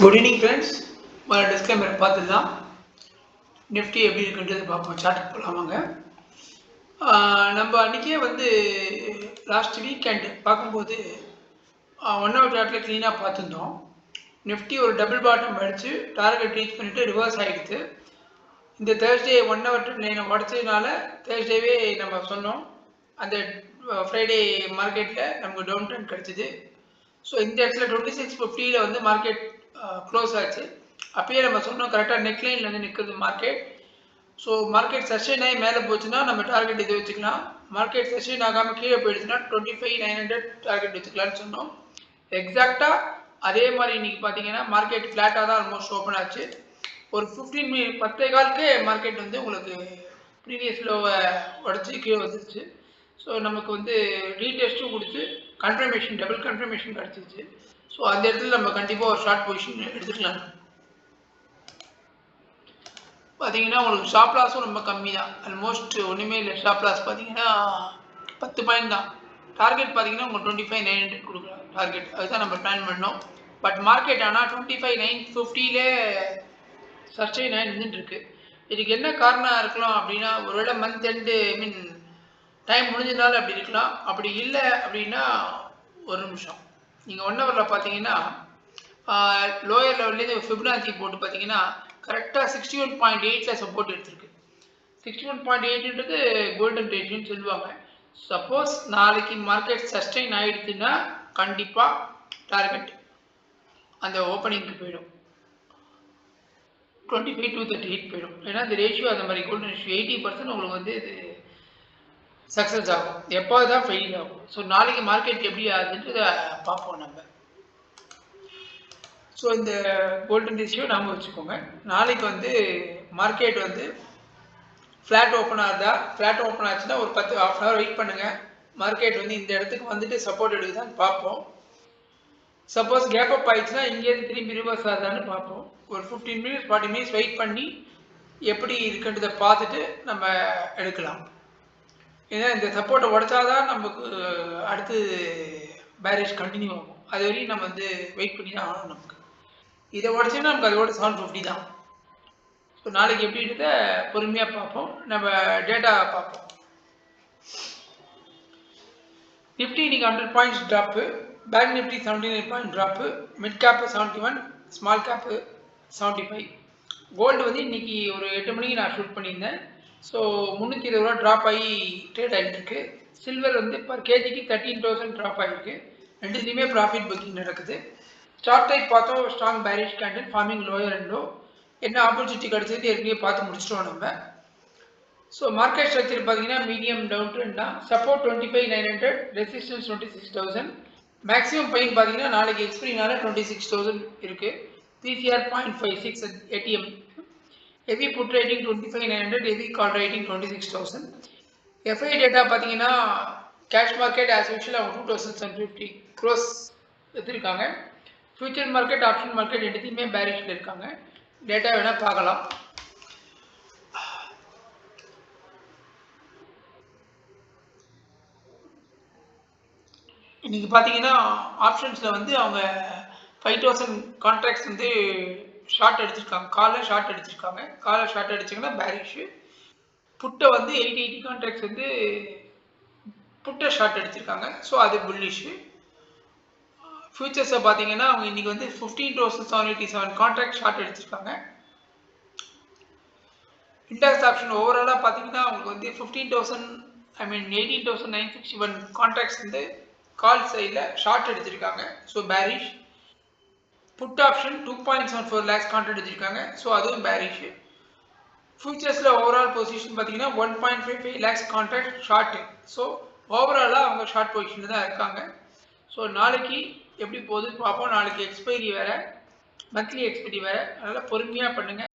Good evening friends. Disclaimer பார்த்துலாம் Nifty எப்படி இருக்குன்றது பார்ப்போம். சார்ட் போகலாமாங்க. நம்ம அன்றைக்கே லாஸ்ட் வீக்கெண்டு பார்க்கும்போது 1 ஹவர் சார்ட்டில் க்ளீனாக பார்த்துருந்தோம். நிஃப்டி ஒரு டபுள் பாட்டம் அடித்து டார்கெட் ரீச் பண்ணிவிட்டு ரிவர்ஸ் ஆகிடுது. இந்த தேர்ஸ்டே 1 ஹவர் உடச்சதுனால தேர்ஸ்டேவே நம்ம சொன்னோம். அந்த ஃப்ரைடே மார்க்கெட்டில் நமக்கு டவுன் ட்ரெண்ட் கிடச்சிது. ஸோ இந்த இடத்துல 2650 மார்க்கெட் க்ளோஸ் ஆச்சு. அப்பயே நம்ம சொன்னோம் கரெக்டாக நெக்லைனில் நிற்குது மார்க்கெட். ஸோ மார்க்கெட் சஸ்டெயின் ஆகி மேலே போச்சுன்னா நம்ம டார்கெட் இது வச்சுக்கலாம். மார்க்கெட் சஸ்டெயின் ஆகாமல் கீழே போயிடுச்சுன்னா 25,900 டார்கெட் வச்சுக்கலான்னு சொன்னோம். எக்ஸாக்டாக அதே மாதிரி இன்றைக்கி பார்த்தீங்கன்னா மார்க்கெட் ஃப்ளாட்டாக தான் ஆல்மோஸ்ட் ஓப்பன் ஆச்சு. ஒரு 15 மினிட் 10:15க்கே மார்க்கெட் உங்களுக்கு ப்ரீவியஸ் லோவை உடச்சி கீழே வந்துருச்சு. ஸோ நமக்கு ரீடெஸ்ட்டும் கொடுத்து கன்ஃபர்மேஷன் டபுள் கன்ஃபர்மேஷன் கிடச்சிச்சு. ஸோ அந்த இடத்துல நம்ம கண்டிப்பாக ஒரு ஷார்ட் பொசிஷன் எடுத்துக்கலாம். பார்த்தீங்கன்னா உங்களுக்கு ஸ்டாப் லாஸும் ரொம்ப கம்மி தான். ஆல்மோஸ்ட் ஒன்றுமே இல்லை. ஸ்டாப் லாஸ் பார்த்தீங்கன்னா 10 பாயிண்ட் தான். டார்கெட் பார்த்தீங்கன்னா உங்களுக்கு 25,900 கொடுக்கலாம் டார்கெட். அதுதான் நம்ம பிளான் பண்ணோம். பட் மார்க்கெட் ஆனால் 25,950 சஸ்டெயின் ஆகி நின்றுட்டுருக்கு. இதுக்கு என்ன காரணம் இருக்கலாம் அப்படின்னா, ஒருவேளை மந்த் எண்டு டைம் முடிஞ்சதுனால அப்படி இருக்கலாம். அப்படி இல்லை அப்படின்னா ஒரு நிமிஷம் நீங்கள் 1 ஹவரில் பார்த்தீங்கன்னா லோயர் லெவல்லேருந்து ஃபிப்னாச்சி போட்டு பார்த்தீங்கன்னா கரெக்டாக 61.8 சப்போர்ட் எடுத்திருக்கு. 61.8ன்றது கோல்டன் ரேஷியோன்னு சொல்லுவாங்க. சப்போஸ் நாளைக்கு மார்க்கெட் சஸ்டெயின் ஆகிடுச்சுன்னா கண்டிப்பாக டார்கெட் அந்த ஓப்பனிங்க்கு போயிடும். 25,238 போயிடும். ஏன்னா இந்த ரேஷியோ அந்த மாதிரி கோல்டன் ரேஷியோ 80% உங்களுக்கு இது சக்ஸஸ் ஆகும். எப்போ தான் ஃபெயில் ஆகும். ஸோ நாளைக்கு மார்க்கெட் எப்படி ஆகுதுன்றதை பார்ப்போம் நம்ம. ஸோ இந்த கோல்டன் ரேஷியோ நாம் வச்சுக்கோங்க. நாளைக்கு மார்க்கெட் ஃப்ளாட் ஓப்பன் ஆகுதா? ஃப்ளாட் ஓப்பன் ஆச்சுன்னா ஒரு 10 half an hour வெயிட் பண்ணுங்கள். மார்க்கெட் இந்த இடத்துக்கு சப்போர்ட் எடுக்குதான்னு பார்ப்போம். சப்போஸ் கேப் அப் ஆயிடுச்சுன்னா இங்கேருந்து திரும்பி ரிவர்ஸ் ஆகுதான்னு பார்ப்போம். ஒரு 15 மினிட்ஸ் 40 மினிட்ஸ் வெயிட் பண்ணி எப்படி இருக்குன்றதை பார்த்துட்டு நம்ம எடுக்கலாம். ஏன்னா இந்த சப்போர்ட்டை உடச்சாதான் நமக்கு அடுத்து பேரிஷ் கண்டினியூ ஆகும். அது வரையும் நம்ம வெயிட் பண்ணி தான் ஆகணும். நமக்கு இதை உடச்சுன்னா நமக்கு அதோட 750 தான். ஸோ நாளைக்கு எப்படின்றத பொறுமையாக பார்ப்போம். நம்ம டேட்டா பார்ப்போம். நிஃப்டி இன்னைக்கு 100 points drop. Bank Nifty 79 point drop. Mid cap 71, small cap 75. Gold இன்னைக்கு ஒரு 8 மணிக்கு நான் ஷூட் பண்ணியிருந்தேன். ஸோ 320 ரூபா ட்ராப் ஆகி ட்ரேட் ஆகிட்டு இருக்கு. சில்வர் பர் கேஜிக்கு 13,000 ட்ராப் ஆகிருக்கு. ரெண்டுலேயுமே ப்ராஃபிட் புக்கிங் நடக்குது. ஸ்டார்ட் டைப் பார்த்தோம், strong bearish candle forming lower and low. என்ன ஆப்பர்ச்சுனிட்டி கிடச்சது ஏற்கனவே பார்த்து முடிச்சிட்டோம் நம்ம. ஸோ மார்க்கெட் ஸ்ட்ரக்சர் பார்த்தீங்கன்னா மீடியம் டவுன் ட்ரெண்ட் தான். Support 25,900, resistance 26,000. மேக்ஸிமம் பையன் பார்த்தீங்கன்னா நாளைக்கு எக்ஸ்பிரினால 26,000 இருக்குது. PCR 0.56 ATM. Heavy put writing 25,900, heavy call writing 26,000. FI data பார்த்தீங்கன்னா கேஷ் மார்க்கெட் ஆஸ் யூஷுவல் அவங்க 2,750 க்ரோஸ் எடுத்திருக்காங்க. ஃபியூச்சர் மார்க்கெட் ஆப்ஷன் மார்க்கெட் எடுத்துமே பேரிஷில் இருக்காங்க. டேட்டா வேணால் பார்க்கலாம். இன்றைக்கி பார்த்தீங்கன்னா ஆப்ஷன்ஸில் அவங்க 5,000 கான்ட்ராக்ட்ஸ் ஷார்ட் அடிச்சிருக்காங்க. காலை ஷார்ட் அடிச்சிருக்காங்க. காலை ஷார்ட் அடிச்சிங்கன்னா பேரிஷு. புட்டை 880 கான்ட்ராக்ட்ஸ் புட்டை ஷார்ட் அடிச்சிருக்காங்க. ஸோ அது புல்லிஷு. ஃபியூச்சர்ஸை பார்த்தீங்கன்னா அவங்க இன்றைக்கி 15,787 கான்ட்ராக்ட் ஷார்ட் அடிச்சிருக்காங்க. இண்டெக்ஸ் ஆப்ஷன் ஓவராலாக பார்த்தீங்கன்னா அவங்களுக்கு 18,961 கான்ட்ராக்ட்ஸ் கால் சைடில் ஷார்ட் அடிச்சிருக்காங்க. So bearish. Put option 2.74 lakhs contract அடிச்சிருக்காங்க. ஸோ அதுவும் பேரிஷு. ஃபியூச்சர்ஸில் ஓவரால் பொசிஷன் பார்த்தீங்கன்னா 1.55 lakhs கான்ட்ராக்ட் ஷார்ட்டு. ஸோ ஓவராலாக அவங்க ஷார்ட் பொசிஷனில் தான் இருக்காங்க. ஸோ நாளைக்கு எப்படி போகுதுன்னு பார்ப்போம். நாளைக்கு எக்ஸ்பைரி வேறு, மந்த்லி எக்ஸ்பைரி வேறு. அதனால் பொறுமையாக பண்ணுங்கள்.